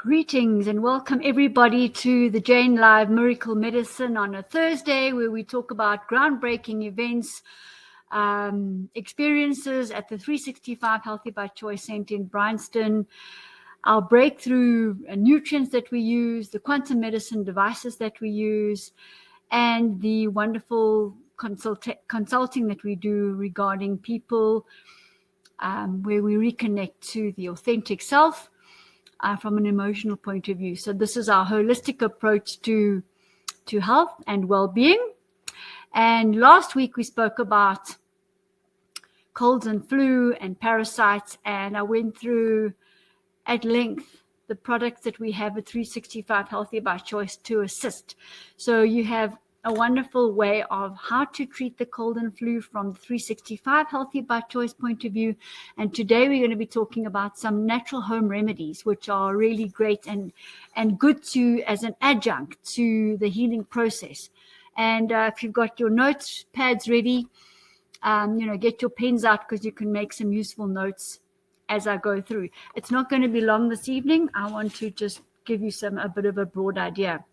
Greetings and welcome everybody to the Jane Live Miracle Medicine on a Thursday, where we talk about groundbreaking events, experiences at the 365 Healthy by Choice Center in Bryanston, our breakthrough nutrients that we use, the quantum medicine devices that we use, and the wonderful consulting that we do regarding people, where we reconnect to the authentic self. From an emotional point of view. So this is our holistic approach to health and well-being. And last week we spoke about colds and flu and parasites, and I went through at length the products that we have at 365 Healthy by Choice to assist. So you have a wonderful way of how to treat the cold and flu from the 365 Healthy by Choice point of view. And today we're going to be talking about some natural home remedies, which are really great and good to as an adjunct to the healing process. And if you've got your notepads ready, get your pens out, because you can make some useful notes as I go through. It's not going to be long this evening. I want to just give you a bit of a broad idea.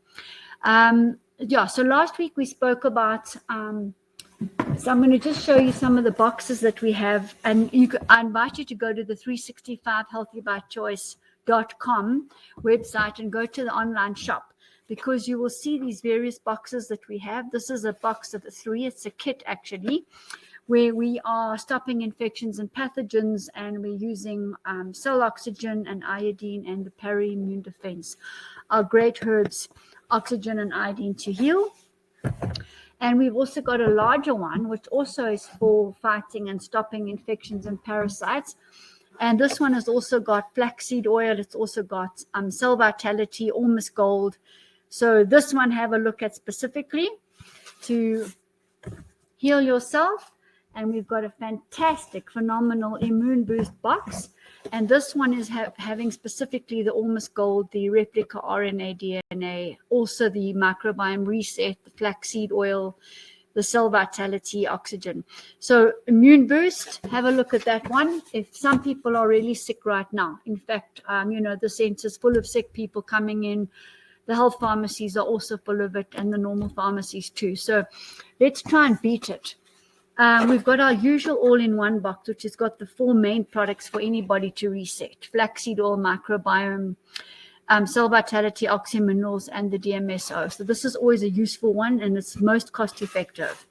So last week we spoke about, so I'm going to just show you some of the boxes that we have, and I invite you to go to the 365healthybychoice.com website and go to the online shop, because you will see these various boxes that we have. This is a box of 3. It's a kit actually, where we are stopping infections and pathogens, and we're using cell oxygen and iodine and the para-immune defense, our great herbs, oxygen and iodine to heal. And we've also got a larger one, which also is for fighting and stopping infections and parasites. And this one has also got flaxseed oil. It's also got cell vitality, almost gold. So this one, have a look at specifically to heal yourself. And we've got a fantastic, phenomenal immune boost box. And this one is having specifically the almost gold, the replica RNA, DNA, also the microbiome reset, the flaxseed oil, the cell vitality, oxygen. So immune boost, have a look at that one. If some people are really sick right now, in fact, the center's full of sick people coming in. The health pharmacies are also full of it, and the normal pharmacies too. So let's try and beat it. We've got our usual all-in-one box, which has got the 4 main products for anybody to reset: flaxseed oil, microbiome, cell vitality, oxy minerals, and the DMSO. So this is always a useful one, and it's most cost-effective.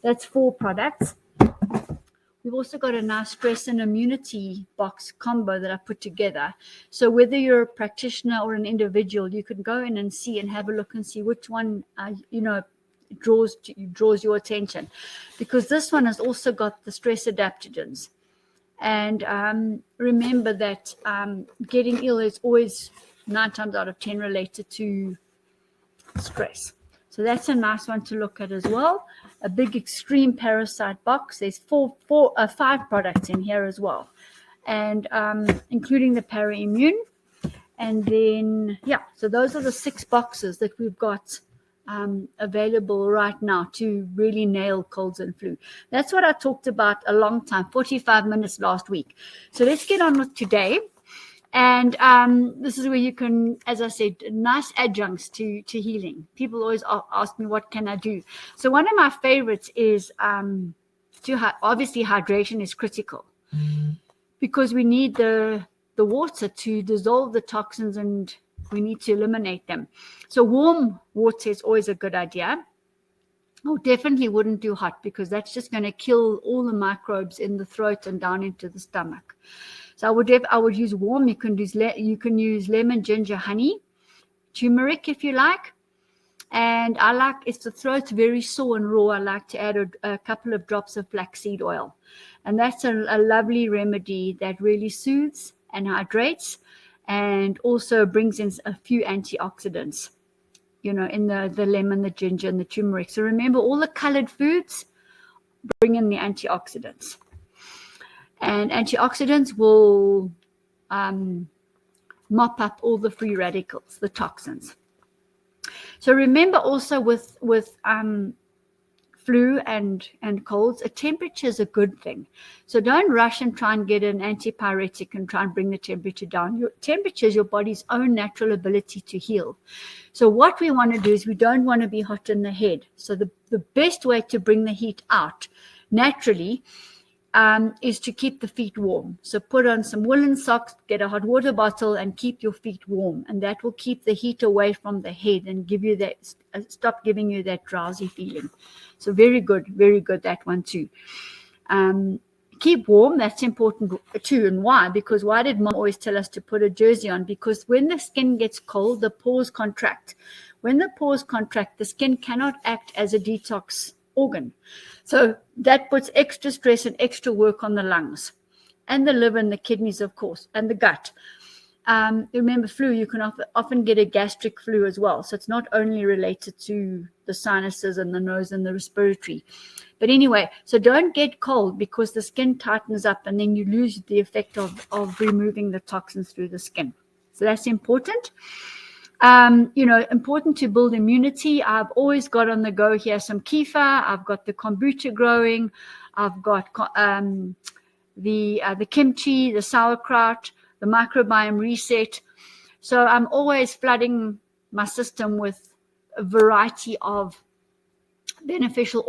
That's 4 products. We've also got a nice stress and immunity box combo that I put together. So whether you're a practitioner or an individual, you can go in and see and have a look and see which one, draws your attention, because this one has also got the stress adaptogens. And remember that getting ill is always 9 times out of 10 related to stress. So that's a nice one to look at as well. A big extreme parasite box. There's 5 products in here as well, and including the para-immune. And then so those are the 6 boxes that we've got available right now to really nail colds and flu. That's what I talked about a long time, 45 minutes last week. So let's get on with today. And this is where you can, as I said, nice adjuncts to healing. People always ask me, what can I do? So one of my favorites is obviously hydration is critical, because we need the water to dissolve the toxins, and we need to eliminate them. So warm water is always a good idea. Definitely wouldn't do hot, because that's just going to kill all the microbes in the throat and down into the stomach. So I would use warm. You can use lemon, ginger, honey, turmeric if you like. And I like, if the throat's very sore and raw, I like to add a couple of drops of flaxseed oil. And that's a lovely remedy that really soothes and hydrates, and also brings in a few antioxidants, in the lemon, the ginger, and the turmeric. So remember, all the colored foods bring in the antioxidants. And antioxidants will mop up all the free radicals, the toxins. So remember also with flu and colds, a temperature is a good thing. So don't rush and try and get an antipyretic and try and bring the temperature down. Your temperature is your body's own natural ability to heal. So what we want to do is we don't want to be hot in the head. So the best way to bring the heat out naturally is to keep the feet warm. So put on some woolen socks, get a hot water bottle, and keep your feet warm. And that will keep the heat away from the head and give you that, stop giving you that drowsy feeling. So very good, that one too. Keep warm, that's important too. And why? Because why did Mom always tell us to put a jersey on? Because when the skin gets cold, the pores contract. When the pores contract, the skin cannot act as a detox organ. So that puts extra stress and extra work on the lungs and the liver and the kidneys, of course, and the gut. Remember, flu, you can often get a gastric flu as well. So it's not only related to the sinuses and the nose and the respiratory. But anyway, so don't get cold because the skin tightens up and then you lose the effect of removing the toxins through the skin. So that's important. Important to build immunity. I've always got on the go here some kefir. I've got the kombucha growing. I've got the kimchi, the sauerkraut, the microbiome reset. So I'm always flooding my system with a variety of beneficial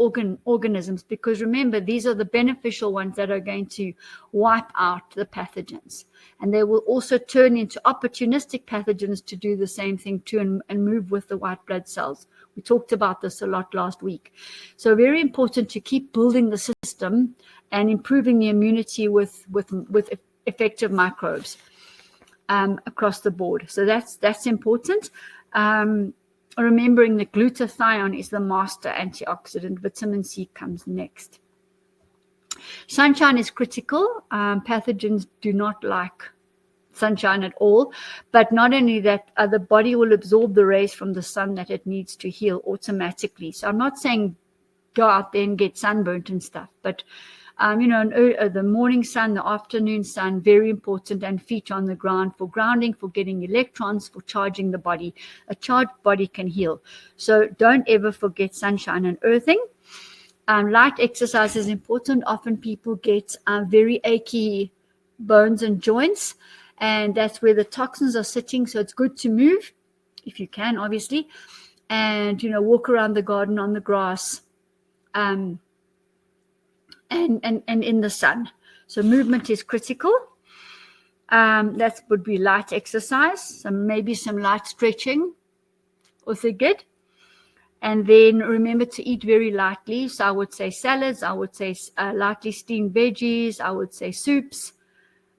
organisms, because remember, these are the beneficial ones that are going to wipe out the pathogens, and they will also turn into opportunistic pathogens to do the same thing too, and move with the white blood cells. We talked about this a lot last week. So very important to keep building the system and improving the immunity with effective microbes across the board. So that's important. Remembering that glutathione is the master antioxidant. Vitamin C comes next. Sunshine is critical. Pathogens do not like sunshine at all. But not only that, the body will absorb the rays from the sun that it needs to heal automatically. So I'm not saying go out there and get sunburnt and stuff, but the morning sun, the afternoon sun, very important, and feet on the ground for grounding, for getting electrons, for charging the body. A charged body can heal. So don't ever forget sunshine and earthing. Light exercise is important. Often people get very achy bones and joints, and that's where the toxins are sitting. So it's good to move, if you can, obviously, and walk around the garden on the grass. And in the sun. So movement is critical. That would be light exercise, maybe some light stretching, also good. And then remember to eat very lightly. So I would say salads, I would say lightly steamed veggies, I would say soups.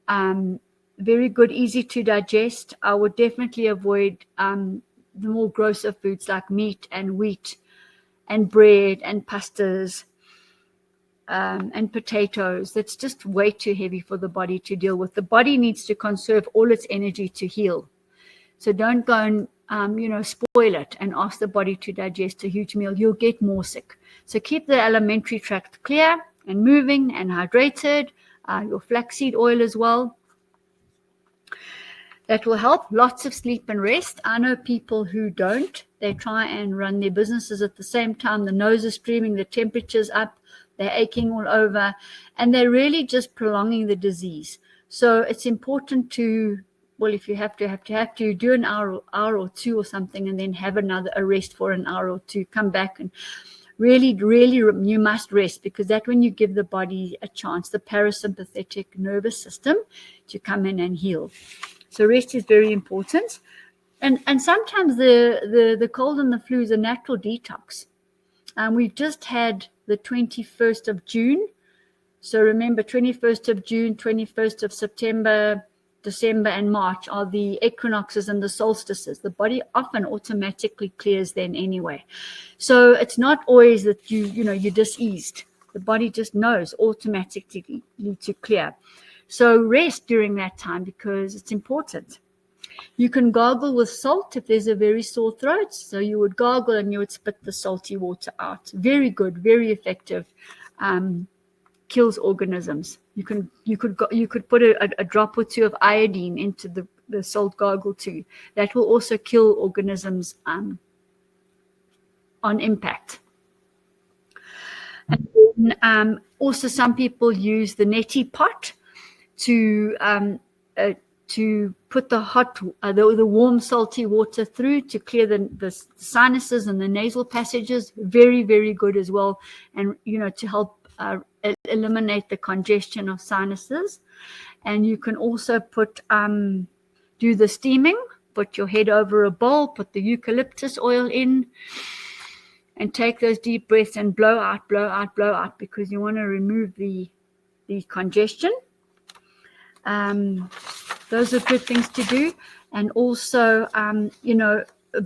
Very good, easy to digest. I would definitely avoid the more grosser foods like meat and wheat and bread and pastas. And potatoes. That's just way too heavy for the body to deal with. The body needs to conserve all its energy to heal. So don't go and, spoil it and ask the body to digest a huge meal. You'll get more sick. So keep the alimentary tract clear and moving and hydrated. Your flaxseed oil as well. That will help. Lots of sleep and rest. I know people who don't. They try and run their businesses at the same time. The nose is streaming, the temperature's up. They're aching all over, and they're really just prolonging the disease. So it's important to, well, if you have to do an hour or two or something, and then have a rest for an hour or two, come back and really, you must rest, because that's when you give the body a chance, the parasympathetic nervous system, to come in and heal. So rest is very important. And sometimes the cold and the flu is a natural detox. We've just had the 21st of June. So remember, 21st of June, 21st of September, December, and March are the equinoxes and the solstices. The body often automatically clears then anyway. So it's not always that you're diseased. The body just knows automatically to clear. So rest during that time, because it's important. You can gargle with salt if there's a very sore throat. So you would gargle and you would spit the salty water out. Very good, very effective. Kills organisms. You could put a drop or two of iodine into the salt gargle too. That will also kill organisms on impact. And then, also, some people use the netti pot to put the hot, the warm, salty water through to clear the sinuses and the nasal passages. Very, very good as well. And, to help eliminate the congestion of sinuses. And you can also do the steaming, put your head over a bowl, put the eucalyptus oil in, and take those deep breaths and blow out, blow out, blow out, because you want to remove the congestion. Those are good things to do. And also,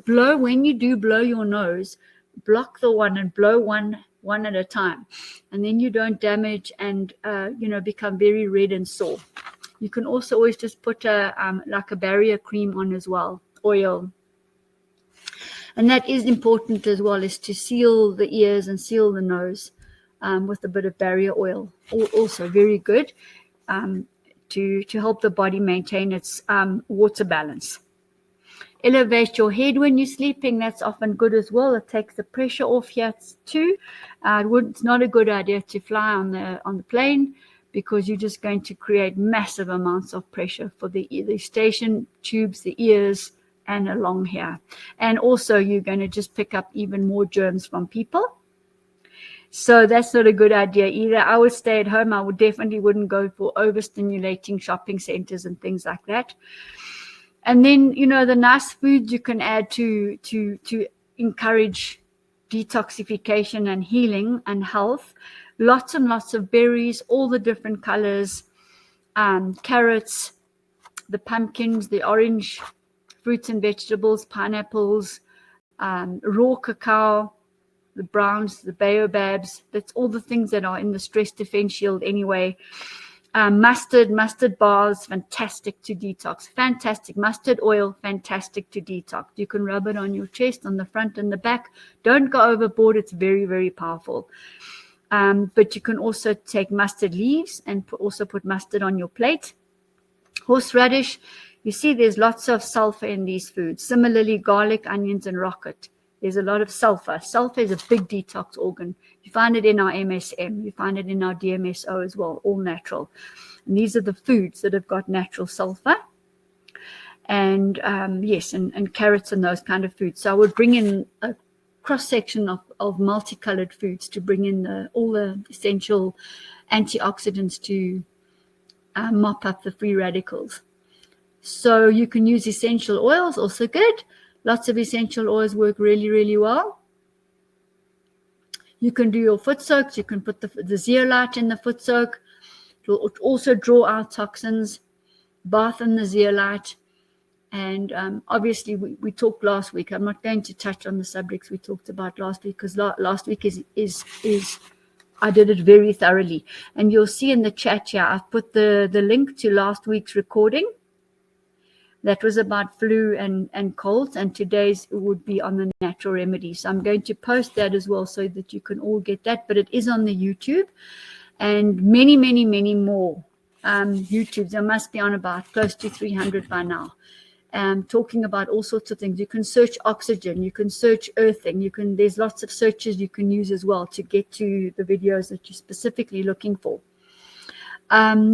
blow, when you do blow your nose, block the one and blow one at a time. And then you don't damage and, become very red and sore. You can also always just put like a barrier cream on as well, oil. And that is important as well, is to seal the ears and seal the nose with a bit of barrier oil. Also very good to help the body maintain its water balance. Elevate your head when you're sleeping. That's often good as well. It takes the pressure off here too. It's not a good idea to fly on the plane, because you're just going to create massive amounts of pressure for the eustachian tubes, the ears, and along here. And also, you're going to just pick up even more germs from people. So that's not a good idea either. I would stay at home. I definitely wouldn't go for overstimulating shopping centers and things like that. And then, the nice foods you can add to encourage detoxification and healing and health. Lots and lots of berries, all the different colors, carrots, the pumpkins, the orange fruits and vegetables, pineapples, raw cacao, the browns, the baobabs. That's all the things that are in the stress defense shield anyway. Mustard bars, fantastic to detox. Fantastic. Mustard oil, fantastic to detox. You can rub it on your chest, on the front and the back. Don't go overboard. It's very, very powerful. But you can also take mustard leaves and also put mustard on your plate. Horseradish, you see there's lots of sulfur in these foods. Similarly, garlic, onions, and rocket. There's a lot of sulfur. Sulfur is a big detox organ. You find it in our MSM. You find it in our DMSO as well, all natural. And these are the foods that have got natural sulfur. And yes, and carrots and those kind of foods. So I would bring in a cross-section of multicolored foods to bring in all the essential antioxidants to mop up the free radicals. So you can use essential oils, also good. Lots of essential oils work really, really well. You can do your foot soaks. You can put the zeolite in the foot soak. It will also draw out toxins. Bath in the zeolite. And obviously, we talked last week. I'm not going to touch on the subjects we talked about last week, because last week is I did it very thoroughly. And you'll see in the chat here, I've put the link to last week's recording. That was about flu and colds, and today's would be on the natural remedies. So I'm going to post that as well so that you can all get that. But it is on the YouTube, and many, many, many more YouTubes. There must be on about close to 300 by now. Talking about all sorts of things. You can search oxygen, you can search earthing, there's lots of searches you can use as well to get to the videos that you're specifically looking for.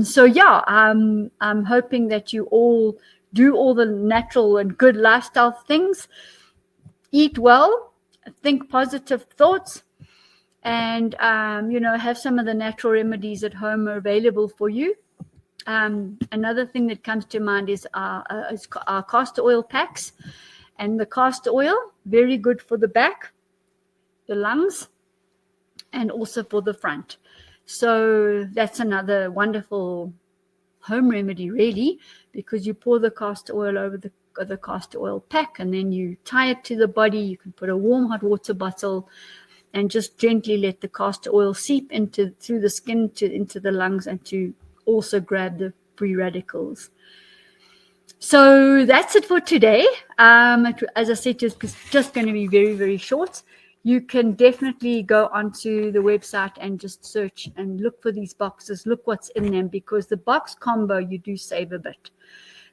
So yeah, I'm hoping that you all do all the natural and good lifestyle things, eat well, think positive thoughts, and have some of the natural remedies at home are available for you. Another thing that comes to mind is our castor oil packs. And the castor oil, very good for the back, the lungs, and also for the front. So that's another wonderful home remedy, really, because you pour the castor oil over the castor oil pack, and then you tie it to the body. You can put a warm hot water bottle and just gently let the castor oil seep through the skin into the lungs, and to also grab the free radicals. So that's it for today. As I said, it's just going to be very, very short. You can definitely go onto the website and just search and look for these boxes, look what's in them, because the box combo, you do save a bit.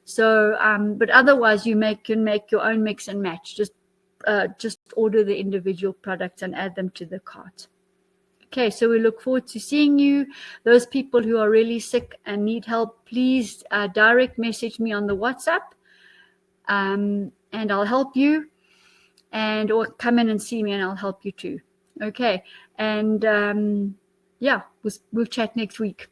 So, but otherwise you can make your own mix and match. Just order the individual products and add them to the cart. Okay, so we look forward to seeing you. Those people who are really sick and need help, please direct message me on the WhatsApp, and I'll help you, or come in and see me and I'll help you too. Okay, and yeah, we'll chat next week.